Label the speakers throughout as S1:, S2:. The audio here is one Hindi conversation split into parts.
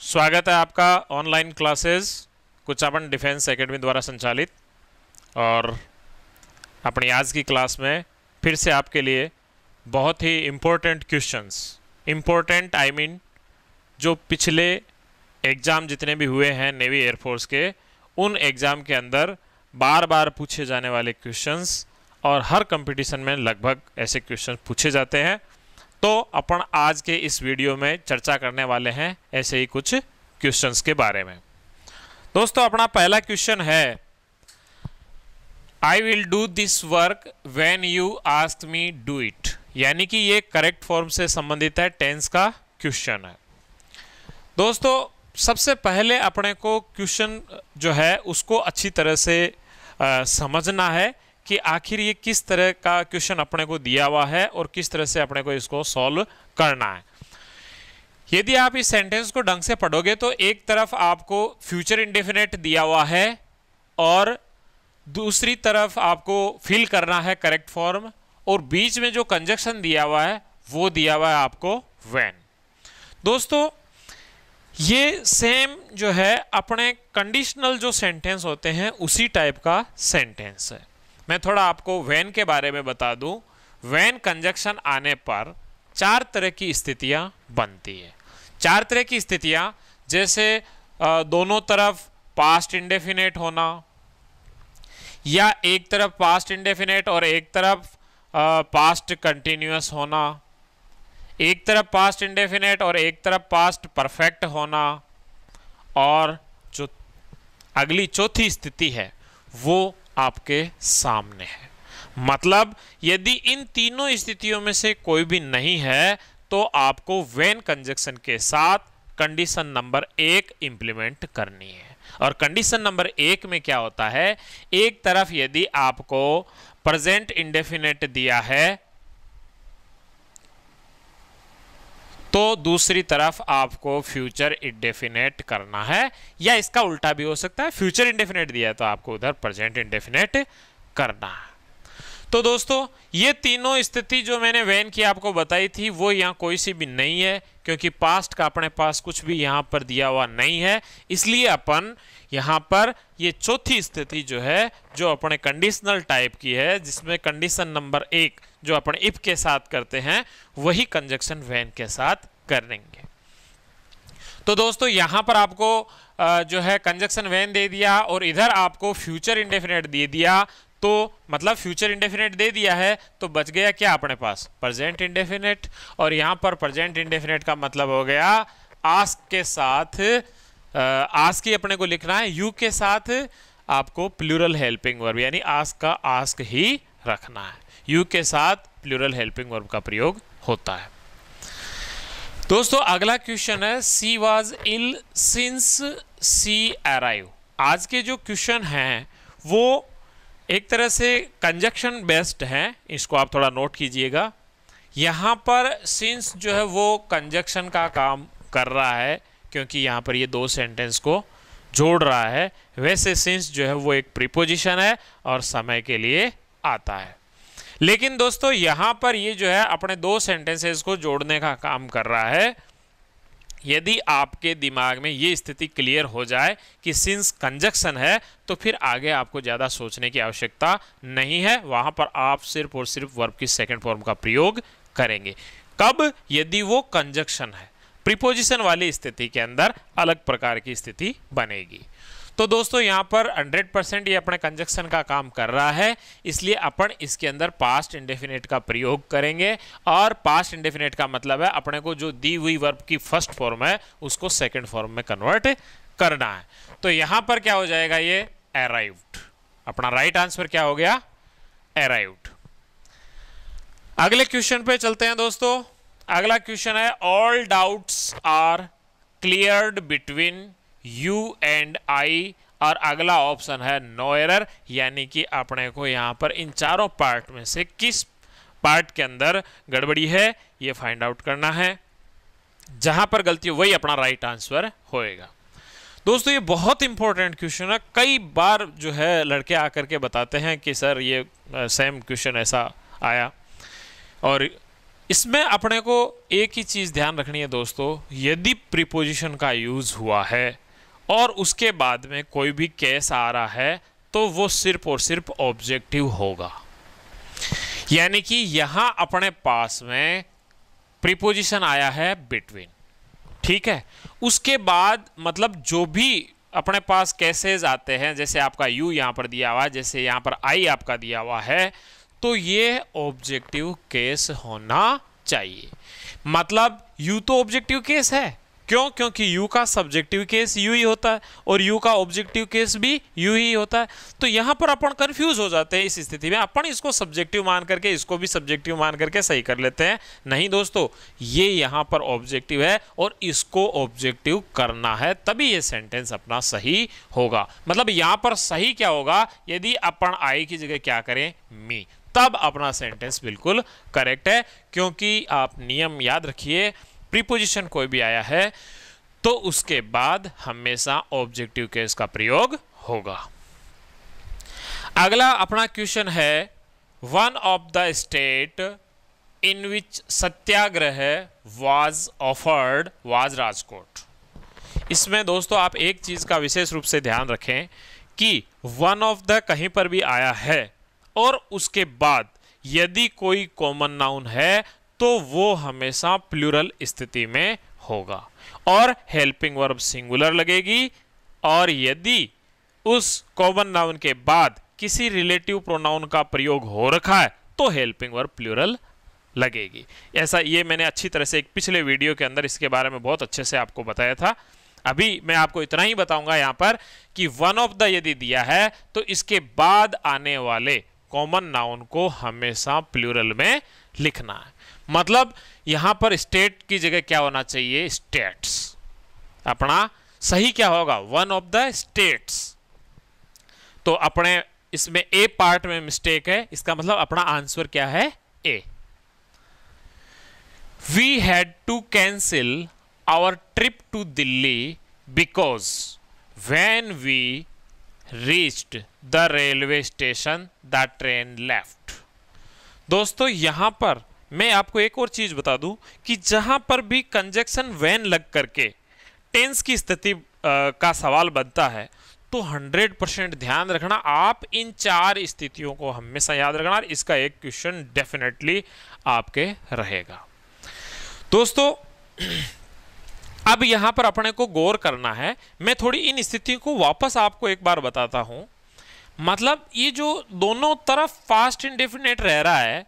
S1: स्वागत है आपका online classes Kuchaman defence academy द्वारा संचालित। और अपनी आज की क्लास में फिर से आपके लिए बहुत ही important questions, important I mean जो पिछले एग्ज़ाम जितने भी हुए हैं नेवी एयरफोर्स के, उन एग्ज़ाम के अंदर बार बार पूछे जाने वाले क्वेश्चंस, और हर कंपटीशन में लगभग ऐसे क्वेश्चन पूछे जाते हैं। तो अपन आज के इस वीडियो में चर्चा करने वाले हैं ऐसे ही कुछ क्वेश्चंस के बारे में। दोस्तों, अपना पहला क्वेश्चन है, I will do this work when you ask me do it. यानी कि ये करेक्ट फॉर्म से संबंधित है, टेंस का क्वेश्चन है। दोस्तों, सबसे पहले अपने को क्वेश्चन जो है उसको अच्छी तरह से समझना है कि आखिर ये किस तरह का क्वेश्चन अपने को दिया हुआ है और किस तरह से अपने को इसको सॉल्व करना है। यदि आप इस सेंटेंस को ढंग से पढ़ोगे तो एक तरफ आपको फ्यूचर इंडेफिनेट दिया हुआ है और दूसरी तरफ आपको फिल करना है करेक्ट फॉर्म, और बीच में जो कंजक्शन दिया हुआ है वो दिया हुआ है आपको व्हेन। दोस्तों, ये सेम जो है अपने कंडीशनल जो सेंटेंस होते हैं उसी टाइप का सेंटेंस है। मैं थोड़ा आपको व्हेन के बारे में बता दूं। व्हेन कंजक्शन आने पर चार तरह की स्थितियां बनती है। चार तरह की स्थितियां, जैसे दोनों तरफ पास्ट इंडेफिनेट होना, या एक तरफ पास्ट इंडेफिनेट और एक तरफ पास्ट कंटिन्यूअस होना, एक तरफ पास्ट इंडेफिनेट और एक तरफ पास्ट परफेक्ट होना, और जो अगली चौथी स्थिति है वो आपके सामने है। मतलब यदि इन तीनों स्थितियों में से कोई भी नहीं है तो आपको व्हेन कंजक्शन के साथ कंडीशन नंबर 1 इंप्लीमेंट करनी है। और कंडीशन नंबर 1 में क्या होता है, एक तरफ यदि आपको प्रेजेंट इंडेफिनेट दिया है तो दूसरी तरफ आपको फ्यूचर इंडेफिनेट करना है, या इसका उल्टा भी हो सकता है, फ्यूचर इंडेफिनेट दिया है तो आपको उधर प्रेजेंट इंडेफिनेट करना है। तो दोस्तों, ये तीनों स्थिति जो मैंने व्हेन की आपको बताई थी वो यहाँ कोई सी भी नहीं है, क्योंकि पास्ट का अपने पास कुछ भी यहाँ पर दिया हुआ नहीं है। इसलिए अपन यहाँ पर ये चौथी स्थिति जो है, जो अपने कंडीशनल टाइप की है, जिसमें कंडीशन नंबर 1 जो अपन इफ के साथ करते हैं वही कंजक्शन व्हेन के साथ करेंगे। तो दोस्तों, यहाँ पर आपको जो है कंजक्शन व्हेन दे दिया और इधर आपको फ्यूचर इंडेफिनेट दे दिया, तो मतलब फ्यूचर इंडेफिनेट दे दिया है तो बच गया क्या अपने पास, प्रेजेंट इंडेफिनेट। और यहाँ पर प्रेजेंट इंडेफिनेट का मतलब हो गया आस्क के साथ, आस्क ही अपने को लिखना है, यू के साथ आपको प्लूरल हेल्पिंग वर्ब यानी आस्क का आस्क ही रखना है। यू के साथ प्लूरल हेल्पिंग वर्ब का प्रयोग होता है। दोस्तों, अगला क्वेश्चन है, she was ill since she arrive. आज के जो क्वेश्चन हैं वो एक तरह से कंजक्शन बेस्ड हैं, इसको आप थोड़ा नोट कीजिएगा। यहाँ पर सिंस जो है वो कंजक्शन का काम कर रहा है, क्योंकि यहाँ पर ये दो सेंटेंस को जोड़ रहा है। वैसे सिंस जो है वो एक प्रीपोजिशन है और समय के लिए आता है। लेकिन दोस्तों, यहाँ पर ये जो है अपने दो सेंटेंसेस को जोड़ने का काम कर रहा है। यदि आपके दिमाग में ये स्थिति क्लियर हो जाए कि सिंस कंजक्शन है तो फिर आगे आपको ज़्यादा सोचने की आवश्यकता नहीं है। वहाँ पर आप सिर्फ और सिर्फ वर्ब की सेकंड फॉर्म का प्रयोग करेंगे। कब? यदि वो कंजक्शन है। प्रीपोजिशन वाली स्थिति के अंदर अलग प्रकार की स्थिति बनेगी। तो दोस्तों, यहाँ पर 100% ये अपने कंजक्शन का काम कर रहा है, इसलिए अपन इसके अंदर पास्ट इंडेफिनेट का प्रयोग करेंगे। और पास्ट इंडेफिनेट का मतलब है अपने को जो दी हुई वर्ब की फर्स्ट फॉर्म है उसको सेकंड फॉर्म में कन्वर्ट करना है। तो यहाँ पर क्या हो जाएगा, ये अराइव्ड। अपना राइट आंसर क्या हो गया, अराइव्ड। अगले क्वेश्चन पे चलते हैं दोस्तों। अगला क्वेश्चन है, all doubts are cleared between you and I. और अगला ऑप्शन है नो एरर, यानी कि अपने को यहाँ पर इन चारों पार्ट में से किस पार्ट के अंदर गड़बड़ी है ये फाइंड आउट करना है। जहां पर गलती हो वही अपना राइट आंसर होएगा। दोस्तों, ये बहुत इंपॉर्टेंट क्वेश्चन है। कई बार जो है लड़के आकर के बताते हैं कि सर ये सेम क्वेश्चन ऐसा आया, और इसमें अपने को एक ही चीज ध्यान रखनी है दोस्तों, यदि प्रीपोजिशन का यूज हुआ है और उसके बाद में कोई भी केस आ रहा है तो वो सिर्फ और सिर्फ ऑब्जेक्टिव होगा। यानी कि यहां अपने पास में प्रीपोजिशन आया है बिटवीन, ठीक है, उसके बाद मतलब जो भी अपने पास केसेस आते हैं, जैसे आपका यू यहां पर दिया हुआ है, जैसे यहां पर आई आपका दिया हुआ है, तो ये ऑब्जेक्टिव केस होना चाहिए। मतलब यू तो ऑब्जेक्टिव केस है, क्यों? क्योंकि यू का सब्जेक्टिव केस यू ही होता है और यू का ऑब्जेक्टिव केस भी यू ही होता है। तो यहां पर अपन कंफ्यूज हो जाते हैं। इस स्थिति में अपन इसको सब्जेक्टिव मान करके इसको भी सब्जेक्टिव मान करके सही कर लेते हैं। नहीं दोस्तों, ये यहां पर ऑब्जेक्टिव है और इसको ऑब्जेक्टिव करना है, तभी ये सेंटेंस अपना सही होगा। मतलब यहां पर सही क्या होगा, यदि अपन आई की जगह क्या करें, मी, तब अपना सेंटेंस बिल्कुल करेक्ट है। क्योंकि आप नियम याद रखिए, प्रीपोजिशन कोई भी आया है तो उसके बाद हमेशा ऑब्जेक्टिव केस का प्रयोग होगा। अगला अपना क्वेश्चन है, one of the state in which Satyagraha was offered was Rajkot. इसमें दोस्तों आप एक चीज का विशेष रूप से ध्यान रखें कि वन ऑफ द कहीं पर भी आया है और उसके बाद यदि कोई कॉमन नाउन है तो वो हमेशा प्लूरल स्थिति में होगा और हेल्पिंग वर्ब सिंगुलर लगेगी। और यदि उस कॉमन नाउन के बाद किसी रिलेटिव प्रोनाउन का प्रयोग हो रखा है तो हेल्पिंग वर्ब प्लूरल लगेगी। ऐसा ये मैंने अच्छी तरह से एक पिछले वीडियो के अंदर इसके बारे में बहुत अच्छे से आपको बताया था। अभी मैं आपको इतना ही बताऊंगा यहां पर कि वन ऑफ द यदि दिया है तो इसके बाद आने वाले कॉमन नाउन को हमेशा प्लूरल में लिखना है। मतलब यहां पर स्टेट की जगह क्या होना चाहिए, स्टेट्स। अपना सही क्या होगा, वन ऑफ द स्टेट्स। तो अपने इसमें ए पार्ट में मिस्टेक है, इसका मतलब अपना आंसर क्या है, A. We had to cancel our trip to Delhi because when we reached the railway station the train left. दोस्तों यहां पर मैं आपको एक और चीज बता दूं कि जहां पर भी कंजक्शन व्हेन लग करके टेंस की स्थिति का सवाल बनता है तो 100% ध्यान रखना, आप इन चार स्थितियों को हमेशा याद रखना। और इसका एक क्वेश्चन डेफिनेटली आपके रहेगा। दोस्तों अब यहां पर अपने को गौर करना है। मैं थोड़ी इन स्थितियों को वापस आपको एक बार बताता हूं। मतलब ये जो दोनों तरफ पास्ट इंडेफिनिट रह रहा है,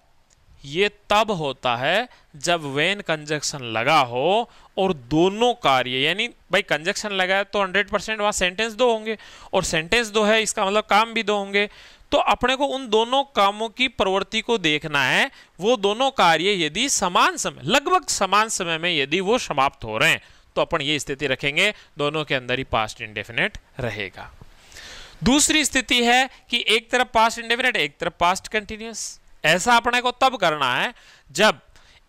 S1: ये तब होता है जब व्हेन कंजक्शन लगा हो और दोनों कार्य, यानी भाई कंजक्शन लगा है तो 100% वहां सेंटेंस दो होंगे और सेंटेंस दो है इसका मतलब काम भी दो होंगे। तो अपने को उन दोनों कामों की प्रवृत्ति को देखना है। वो दोनों कार्य यदि समान समय, लगभग समान समय में यदि वो समाप्त हो रहे हैं तो अपन ये स्थिति रखेंगे, दोनों के अंदर ही पास्ट इंडेफिनिट रहेगा। दूसरी स्थिति है कि एक तरफ पास्ट इंडेफिनिट एक तरफ पास्ट कंटिन्यूअस। ऐसा अपने को तब करना है जब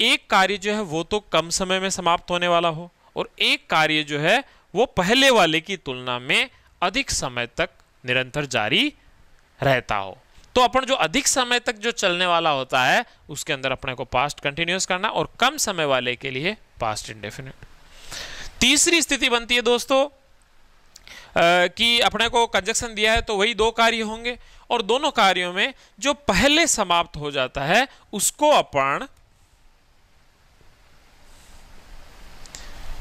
S1: एक कार्य जो है वो तो कम समय में समाप्त होने वाला हो और एक कार्य जो है वो पहले वाले की तुलना में अधिक समय तक निरंतर जारी रहता हो। तो अपन जो अधिक समय तक जो चलने वाला होता है उसके अंदर अपने को पास्ट कंटिन्यूअस करना और कम समय वाले के लिए पास्ट इंडेफिनिट। तीसरी स्थिति बनती है दोस्तों कि अपने को कंजक्शन दिया है तो वही दो कार्य होंगे और दोनों कार्यों में जो पहले समाप्त हो जाता है उसको अपन,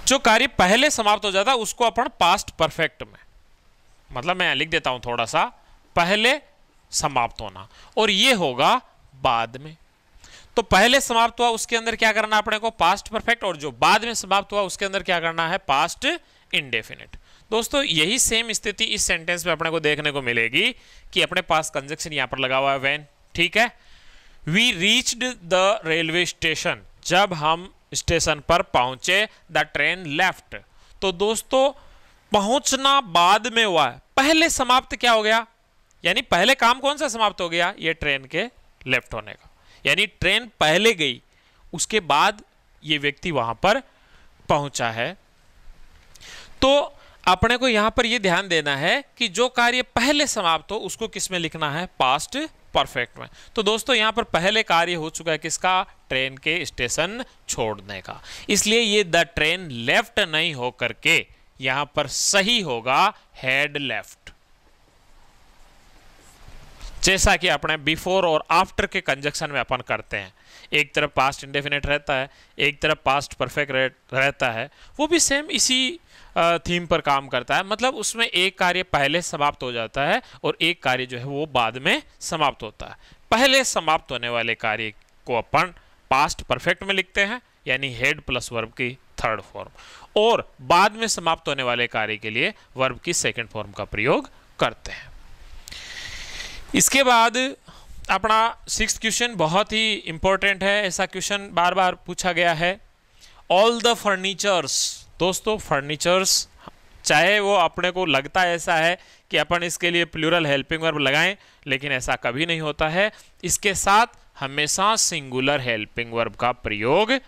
S1: जो कार्य पहले समाप्त हो जाता है उसको अपन पास्ट परफेक्ट में, मतलब मैं लिख देता हूं थोड़ा सा, पहले समाप्त होना, और ये होगा बाद में। तो पहले समाप्त हुआ उसके अंदर क्या करना अपने को, पास्ट परफेक्ट, और जो बाद में समाप्त हुआ उसके अंदर क्या करना है, पास्ट इंडेफिनिट। दोस्तों यही सेम स्थिति इस सेंटेंस में अपने को देखने को मिलेगी कि अपने पास कंजक्शन यहां पर लगा हुआ है व्हेन, ठीक है। We reached the railway station, जब हम स्टेशन पर पहुंचे, द ट्रेन लेफ्ट। तो दोस्तों पहुंचना बाद में हुआ है, पहले समाप्त क्या हो गया, यानी पहले काम कौन सा समाप्त हो गया, ये ट्रेन के लेफ्ट होने का, यानी ट्रेन पहले गई उसके बाद ये व्यक्ति वहां पर पहुंचा है। तो अपने को यहां पर यह ध्यान देना है कि जो कार्य पहले समाप्त हो उसको किस में लिखना है, पास्ट परफेक्ट में। तो दोस्तों यहां पर पहले कार्य हो चुका है किसका, ट्रेन के स्टेशन छोड़ने का, इसलिए ये द ट्रेन लेफ्ट नहीं हो करके यहां पर सही होगा हैड लेफ्ट। जैसा कि अपने बिफोर और आफ्टर के कंजक्शन में अपन करते हैं, एक तरफ पास्ट इंडेफिनिट रहता है, एक तरफ पास्ट परफेक्ट रहता है, वो भी सेम इसी थीम पर काम करता है। मतलब उसमें एक कार्य पहले समाप्त हो जाता है और एक कार्य जो है वो बाद में समाप्त होता है। पहले समाप्त होने वाले कार्य को अपन पास्ट परफेक्ट में लिखते हैं, यानी हेड प्लस वर्ब की थर्ड फॉर्म, और बाद में समाप्त होने वाले कार्य के लिए वर्ब की सेकंड फॉर्म का प्रयोग करते हैं। इसके बाद अपना 6th क्वेश्चन बहुत ही इंपॉर्टेंट है, ऐसा क्वेश्चन बार बार पूछा गया है। ऑल द फर्नीचर्स, दोस्तों फर्नीचर्स, चाहे वो अपने को लगता है ऐसा है कि अपन इसके लिए प्लूरल हेल्पिंग वर्ब लगाएं, लेकिन ऐसा कभी नहीं होता है। इसके साथ हमेशा सिंगुलर हेल्पिंग वर्ब का प्रयोग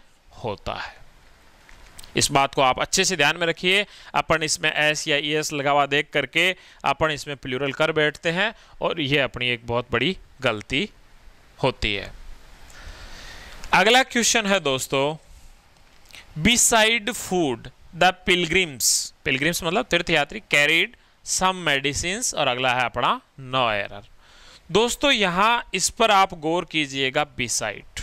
S1: होता है। इस बात को आप अच्छे से ध्यान में रखिए। अपन इसमें एस या ईएस लगा हुआ देख करके अपन इसमें प्लूरल कर बैठते हैं और यह अपनी एक बहुत बड़ी गलती होती है। अगला क्वेश्चन है दोस्तों, beside food the pilgrims, pilgrims मतलब तीर्थयात्री, कैरीड सम मेडिसिन्स, और अगला है अपना नो एरर। दोस्तों यहां इस पर आप गौर कीजिएगा, बिसाइड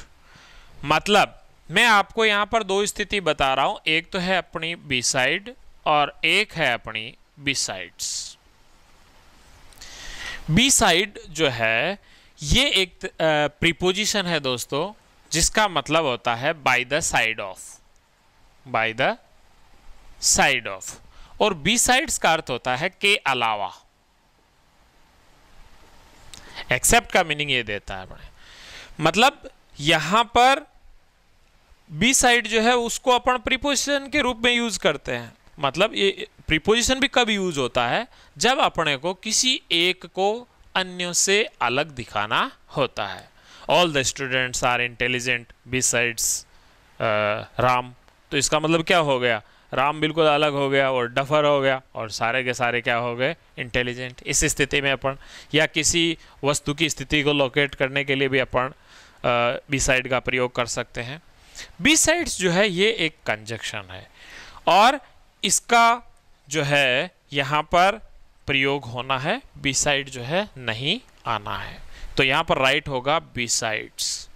S1: मतलब मैं आपको यहां पर दो स्थिति बता रहा हूं, एक तो है अपनी बिसाइड और एक है अपनी बिसाइड्स। बिसाइड जो है ये एक प्रीपोजिशन है दोस्तों, जिसका मतलब होता है by the side of, by the side of, और बिसाइड्स का अर्थ होता है के अलावा। एक्सेप्ट का मीनिंग ये देता है अपने, मतलब यहां पर बी साइड जो है उसको अपन प्रीपोजिशन के रूप में यूज करते हैं। मतलब ये प्रीपोजिशन भी कब यूज होता है, जब अपने को किसी एक को अन्य से अलग दिखाना होता है। All the students are intelligent besides Ram, तो इसका मतलब क्या हो गया, राम बिल्कुल अलग हो गया और डफर हो गया और सारे के सारे क्या हो गए, इंटेलिजेंट। इस स्थिति में अपन, या किसी वस्तु की स्थिति को लोकेट करने के लिए भी अपन बिसाइड का प्रयोग कर सकते हैं। बिसाइड्स जो है ये एक कंजक्शन है और इसका जो है यहां पर प्रयोग होना है, बिसाइड जो है नहीं आना है। तो यहां पर राइट होगा बिसाइड्स।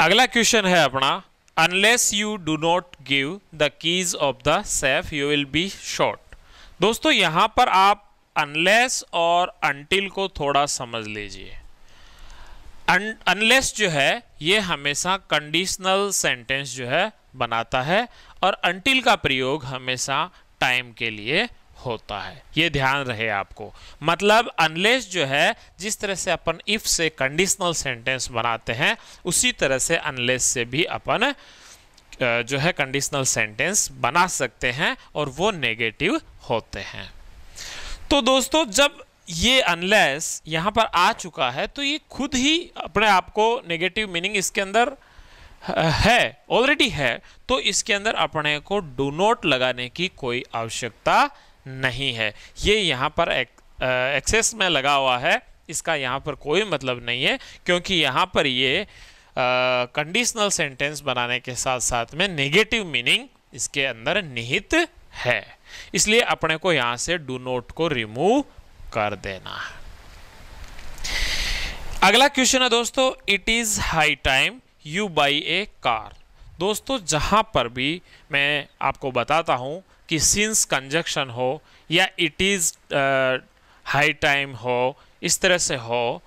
S1: अगला क्वेश्चन है अपना, unless you do not give the keys of the safe you will be shot. दोस्तों यहां पर आप अनलेस और अनटिल को थोड़ा समझ लीजिए। अनलेस जो है ये हमेशा कंडीशनल सेंटेंस जो है बनाता है और अनटिल का प्रयोग हमेशा टाइम के लिए होता है, ये ध्यान रहे आपको। मतलब अनलेस जो है जिस तरह से अपन इफ से कंडीशनल सेंटेंस बनाते हैं, उसी तरह से अनलेस से भी अपन जो है कंडीशनल सेंटेंस बना सकते हैं और वो नेगेटिव होते हैं। तो दोस्तों जब ये अनलेस यहां पर आ चुका है तो ये खुद ही अपने आप को नेगेटिव मीनिंग इसके अंदर है, ऑलरेडी है, तो इसके अंदर अपने को डू नॉट लगाने की कोई आवश्यकता नहीं है। ये यहाँ पर एक्सेस में लगा हुआ है, इसका यहाँ पर कोई मतलब नहीं है, क्योंकि यहाँ पर ये कंडीशनल सेंटेंस बनाने के साथ साथ में नेगेटिव मीनिंग इसके अंदर निहित है, इसलिए अपने को यहाँ से डू नॉट को रिमूव कर देना है। अगला क्वेश्चन है दोस्तों, it is high time you by A car. दोस्तों जहां पर भी मैं आपको बताता हूं कि सिंस कंजक्शन हो या इट इज हाई टाइम हो, इस तरह से हो,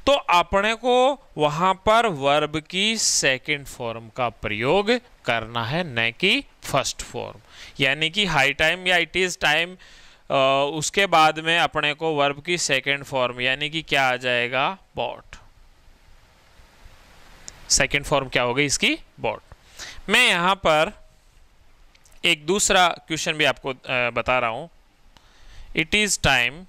S1: तो अपने को वहां पर वर्ब की सेकंड फॉर्म का प्रयोग करना है, न कि फर्स्ट फॉर्म। यानी कि हाई टाइम या इट इज टाइम, उसके बाद में अपने को वर्ब की सेकंड फॉर्म यानी कि क्या आ जाएगा, बॉट। सेकंड फॉर्म क्या होगी इसकी, बॉट। मैं यहां पर एक दूसरा क्वेश्चन भी आपको बता रहा हूं, इट इज टाइम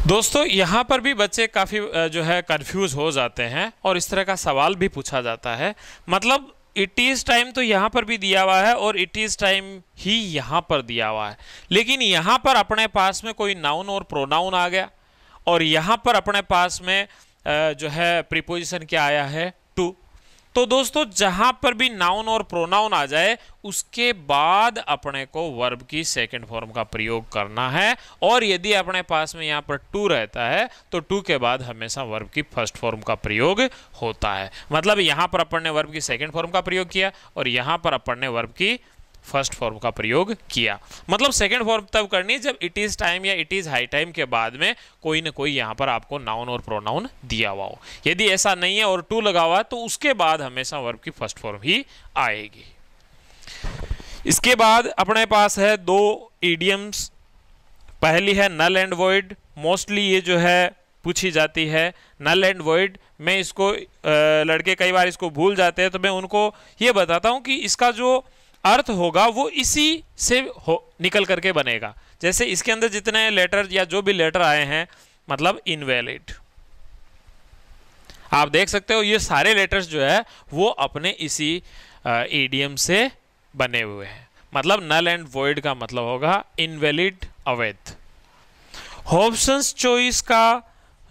S1: दोस्तों यहाँ पर भी बच्चे काफ़ी जो है कंफ्यूज हो जाते हैं और इस तरह का सवाल भी पूछा जाता है। मतलब इट इज़ टाइम तो यहाँ पर भी दिया हुआ है और इट इज़ टाइम ही यहाँ पर दिया हुआ है, लेकिन यहाँ पर अपने पास में कोई नाउन और प्रोनाउन आ गया और यहाँ पर अपने पास में जो है प्रीपोजिशन क्या आया है, टू। तो दोस्तों जहां पर भी नाउन और प्रोनाउन आ जाए उसके बाद अपने को वर्ब की सेकंड फॉर्म का प्रयोग करना है, और यदि अपने पास में यहां पर टू रहता है तो टू के बाद हमेशा वर्ब की फर्स्ट फॉर्म का प्रयोग होता है। मतलब यहां पर अपन ने वर्ब की सेकंड फॉर्म का प्रयोग किया और यहां पर अपन ने वर्ब की फर्स्ट फॉर्म का प्रयोग किया। मतलब सेकंड फॉर्म तब करनी जब इट इज टाइम या इट इज हाई टाइम के बाद में कोई ना कोई यहाँ पर आपको नाउन और प्रोनाउन दिया हुआ हो। यदि ऐसा नहीं है और टू लगा हुआ है तो उसके बाद हमेशा वर्ब की फर्स्ट फॉर्म ही आएगी। इसके बाद अपने पास है दो इडियम्स। पहली है नल एंड वॉइड। मोस्टली ये जो है पूछी जाती है। नल एंड वॉइड मैं इसको लड़के कई बार इसको भूल जाते हैं तो मैं उनको ये बताता हूँ कि इसका जो अर्थ होगा वो इसी से निकल करके बनेगा। जैसे इसके अंदर जितने लेटर या जो भी लेटर आए हैं, मतलब इनवैलिड, आप देख सकते हो ये सारे लेटर्स जो है वो अपने इसी ईडियम से बने हुए हैं। मतलब नल एंड वॉइड का मतलब होगा इनवैलिड, अवैध। हॉब्सन्स चॉइस का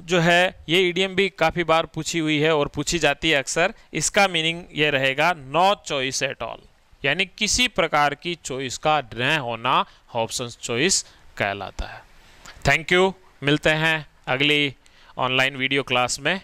S1: जो है ये ईडियम भी काफी बार पूछी हुई है और पूछी जाती है अक्सर। इसका मीनिंग ये रहेगा नो चॉइस एट ऑल, यानी किसी प्रकार की चॉइस का न होना हॉब्सन्स चॉइस कहलाता है। थैंक यू, मिलते हैं अगली ऑनलाइन वीडियो क्लास में।